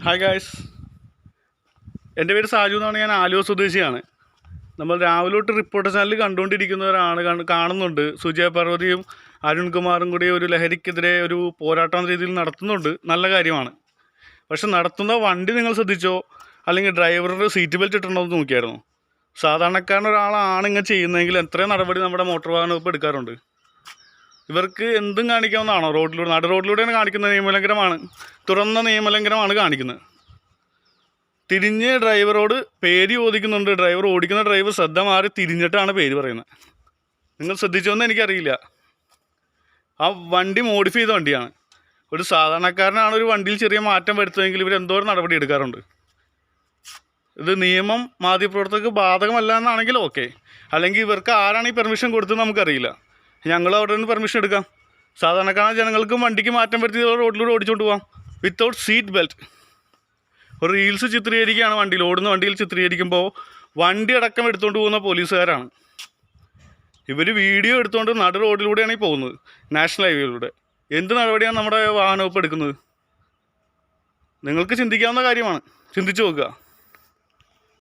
Hi guys, എൻ്റെ പേര് സാജു എന്നാണ്. ഞാൻ ആലുവ സ്വദേശിയാണ്. നമ്മൾ രാവിലെ തൊട്ട് റിപ്പോർട്ടർ ചാനൽ കണ്ടുകൊണ്ടിരിക്കുന്നവരാണ്. കാണുന്നുണ്ട് സുജയ പാർവതിയും അരുൺകുമാറും കൂടി ഒരു ലഹരിക്കെതിരെ ഒരു പോരാട്ടം രീതിയിൽ നടത്തുന്നുണ്ട്. നല്ല കാര്യമാണ്. പക്ഷെ നടത്തുന്ന വണ്ടി നിങ്ങൾ ശ്രദ്ധിച്ചോ? അല്ലെങ്കിൽ ഡ്രൈവറുടെ സീറ്റ് ബെൽറ്റ് ഇട്ടുണ്ടോയെന്ന് നോക്കിയായിരുന്നു? സാധാരണക്കാരൻ ഒരാളാണ് ഇങ്ങനെ ചെയ്യുന്നതെങ്കിൽ എത്രയും നടപടി നമ്മുടെ മോട്ടോർ വാഹന വകുപ്പ് എടുക്കാറുണ്ട്. ഇവർക്ക് എന്തും കാണിക്കാവുന്നതാണോ? നടു റോഡിലൂടെയാണ് കാണിക്കുന്ന നിയമലംഘനമാണ്, തുറന്ന നിയമലംഘനമാണ് കാണിക്കുന്നത്. തിരിഞ്ഞ് ഡ്രൈവറോട് പേര് ചോദിക്കുന്നുണ്ട്. ഓടിക്കുന്ന ഡ്രൈവർ ശ്രദ്ധ മാറി തിരിഞ്ഞിട്ടാണ് പേര് പറയുന്നത്. നിങ്ങൾ ശ്രദ്ധിച്ചോന്ന് എനിക്കറിയില്ല. ആ വണ്ടി മോഡിഫൈ ചെയ്ത വണ്ടിയാണ്. ഒരു സാധാരണക്കാരനാണ് ഒരു വണ്ടിയിൽ ചെറിയ മാറ്റം വരുത്തുമെങ്കിൽ ഇവർ എന്തോരം നടപടി എടുക്കാറുണ്ട്. ഇത് നിയമം മാധ്യമപ്രവർത്തകർക്ക് ബാധകമല്ല എന്നാണെങ്കിൽ ഓക്കെ. അല്ലെങ്കിൽ ഇവർക്ക് ആരാണ് ഈ പെർമിഷൻ കൊടുത്തത് നമുക്കറിയില്ല. ഞങ്ങൾ അവിടെ നിന്ന് പെർമിഷൻ എടുക്കാം. സാധാരണക്കാരായ ജനങ്ങൾക്കും വണ്ടിക്ക് മാറ്റം വരുത്തി റോഡിലൂടെ ഓടിച്ചുകൊണ്ട് പോകാം വിത്തൗട്ട് സീറ്റ് ബെൽറ്റ്. ഒരു റീൽസ് ചിത്രീകരിക്കുകയാണ് ഓടുന്ന വണ്ടിയിൽ ചിത്രീകരിക്കുമ്പോൾ വണ്ടി അടക്കം എടുത്തുകൊണ്ട് പോകുന്ന പോലീസുകാരാണ്. ഇവർ വീഡിയോ എടുത്തുകൊണ്ട് നടു റോഡിലൂടെയാണ് ഈ പോകുന്നത്, നാഷണൽ ഹൈവേയിലൂടെ. എന്ത് നടപടിയാണ് നമ്മുടെ വാഹന വകുപ്പ് എടുക്കുന്നത്? നിങ്ങൾക്ക് ചിന്തിക്കാവുന്ന കാര്യമാണ്. ചിന്തിച്ചു നോക്കുക.